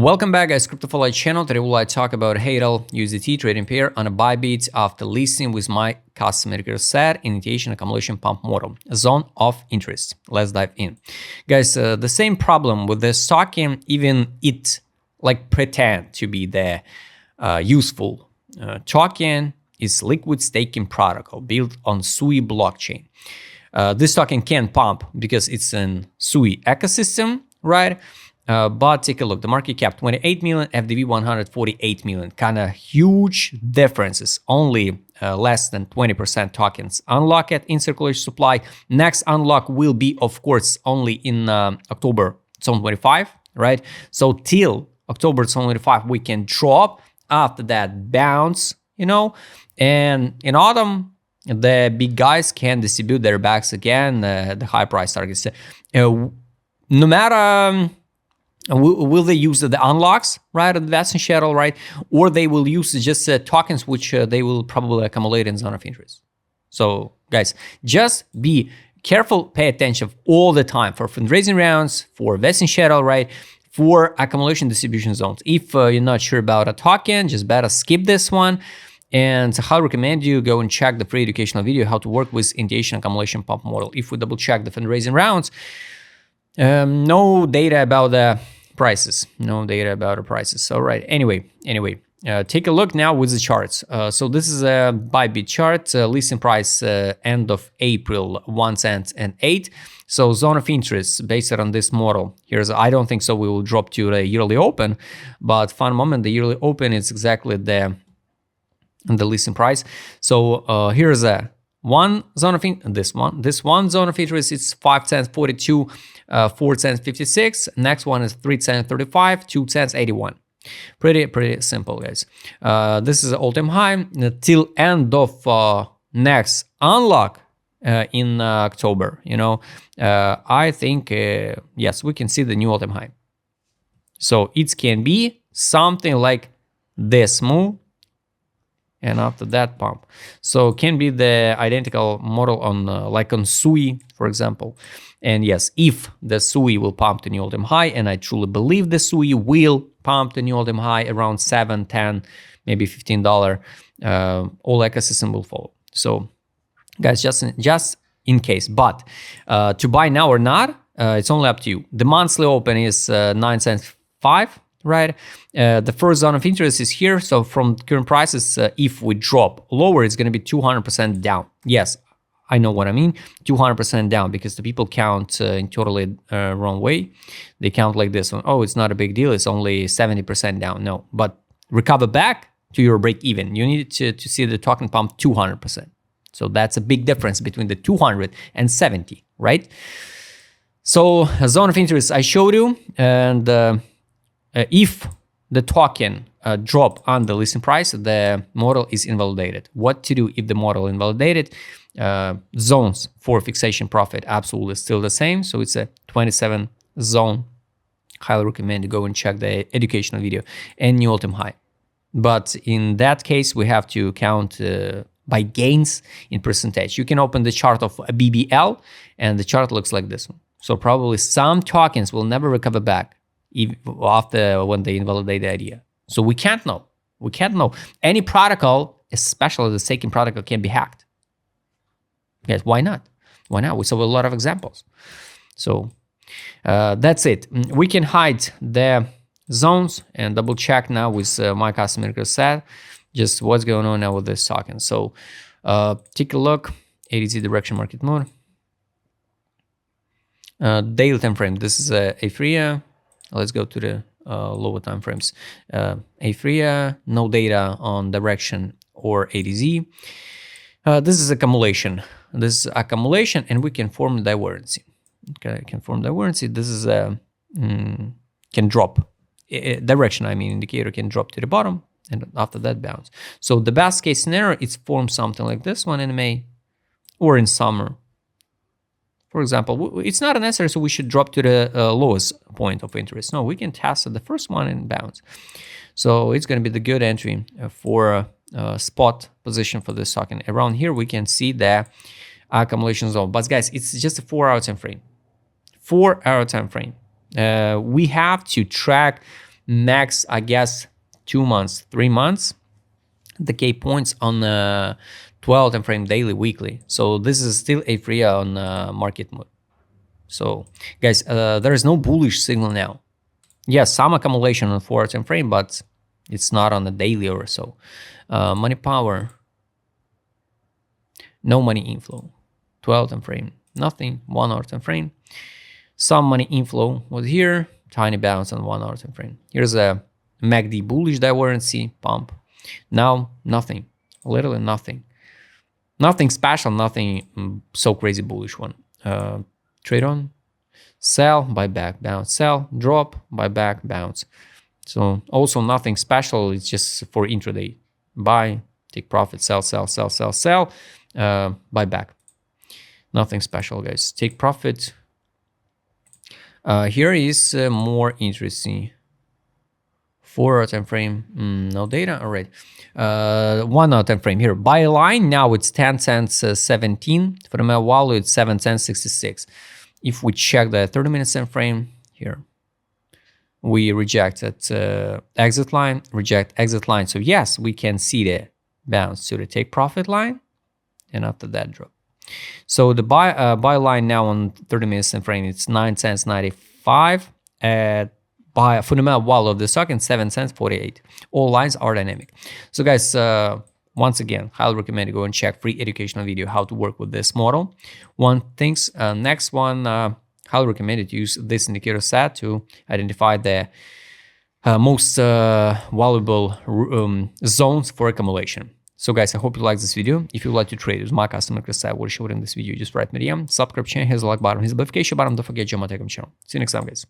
Welcome back, guys. Crypto4Life channel. Today we'll talk about Haedal USDT trading pair on a Bybit after listing with my customer set initiation accumulation pump model, zone of interest. Let's dive in, guys. The same problem with the token, even it like pretend to be the useful token, is liquid staking protocol built on Sui blockchain. This token can pump because it's an Sui ecosystem, right? But take a look, the market cap 28 million, FDV 148 million, kind of huge differences. Only less than 20% tokens unlock it in circulation supply. Next unlock will be, of course, only in October 2025, right? So till October 2025, we can drop. After that, bounce, and in autumn, the big guys can distribute their bags again, the high price targets. No matter... will they use the unlocks, right, the vesting schedule, right, or they will use just tokens which they will probably accumulate in zone of interest. So, guys, just be careful, pay attention all the time for fundraising rounds, for vesting schedule, right, for accumulation distribution zones. If you're not sure about a token, just better skip this one. And I recommend you go and check the free educational video how to work with initiation accumulation pump model. If we double check the fundraising rounds, no data about the prices, all right. Anyway, take a look now with the charts. So this is a Bybit chart, listing price end of April 1 cent and 8. So zone of interest based on this model. I don't think so we will drop to the yearly open, but fun moment, the yearly open is exactly the listing price. So here's a one zone of this one zone of interest is 5 cents 42, 4 cents 56. Next one is 3 cents 35, 2 cents 81. Pretty simple, guys. This is all-time high till end of next unlock in October. I think yes, we can see the new all-time high. So it can be something like this move. And after that pump, so can be the identical model on like on Sui, for example. And yes, if the Sui will pump the new all-time high, and I truly believe the Sui will pump the new all-time high around $7, $10, maybe $15, all ecosystem will follow. So, guys, just in case. But to buy now or not, it's only up to you. The monthly open is 9 cents 5. Right, the first zone of interest is here. So from current prices, if we drop lower, it's going to be 200% down. Yes, I know what I mean, 200% down, because the people count in totally wrong way. They count like this one. Oh, it's not a big deal. It's only 70% down. No, but recover back to your break even. You need to see the token pump 200%. So that's a big difference between the 200 and 70, right? So a zone of interest I showed you, and if the token drop on the listing price, the model is invalidated. What to do if the model invalidated? Zones for fixation profit absolutely still the same. So it's a 27 zone. Highly recommend you go and check the educational video and new all-time high. But in that case, we have to count by gains in percentage. You can open the chart of a BBL, and the chart looks like this one. So probably some tokens will never recover back after when they invalidate the idea. So we can't know. Any protocol, especially the staking protocol, can be hacked. Yes, why not? We saw a lot of examples. So that's it. We can hide the zones and double check now with my customer set just what's going on now with this token. So take a look, ADZ direction market mode. Daily time frame. This is a Afria. Let's go to the lower time frames. Afria, no data on direction or ADZ. This is accumulation. And we can form divergency. Okay, can form divergency. This is a can drop direction. Indicator can drop to the bottom, and after that bounce. So the best case scenario is form something like this one in May or in summer. For example, it's not necessary so we should drop to the lowest point of interest. No, we can test the first one and bounce. So it's going to be the good entry for a spot position for this token. Around here, we can see the accumulation zone. But guys, it's just a 4-hour time frame. 4-hour time frame. We have to track max, I guess, 2 months, 3 months. The K points on 12 time frame daily, weekly. So this is still a free on market mode. So guys, there is no bullish signal now. Yes, some accumulation on 4 time frame, but it's not on the daily or so. Money power, no money inflow. 12 time frame, nothing. 1 hour time frame. Some money inflow was here, tiny bounce on 1 hour time frame. Here's a MACD bullish divergency pump. Now nothing, literally nothing. Nothing special, nothing so crazy bullish one. Trade on, sell, buy back, bounce, sell, drop, buy back, bounce. So also nothing special, it's just for intraday. Buy, take profit, sell, sell, sell, sell, sell, buy back. Nothing special, guys. Take profit. Here is more interesting. 4 hour time frame, no data, all right. 1 hour time frame here. Buy line, now it's 10 cents 17. For the value, it's 7 cents 66. If we check the 30 minute time frame here, we reject that exit line, reject exit line. So yes, we can see the bounce to the take profit line, and after that drop. So the buy line now on 30 minutes time frame, it's 9 cents 95 at by fundamental value of the stock and 7 cents 48. All lines are dynamic. So guys, once again, highly recommend you go and check free educational video how to work with this model. Next one, highly recommend you use this indicator set to identify the most valuable zones for accumulation. So guys, I hope you like this video. If you would like to trade with my customer set, what I showed in this video, just write me DM, subscribe channel, hit the like button, hit the notification button, don't forget to join my Telegram channel. See you next time, guys.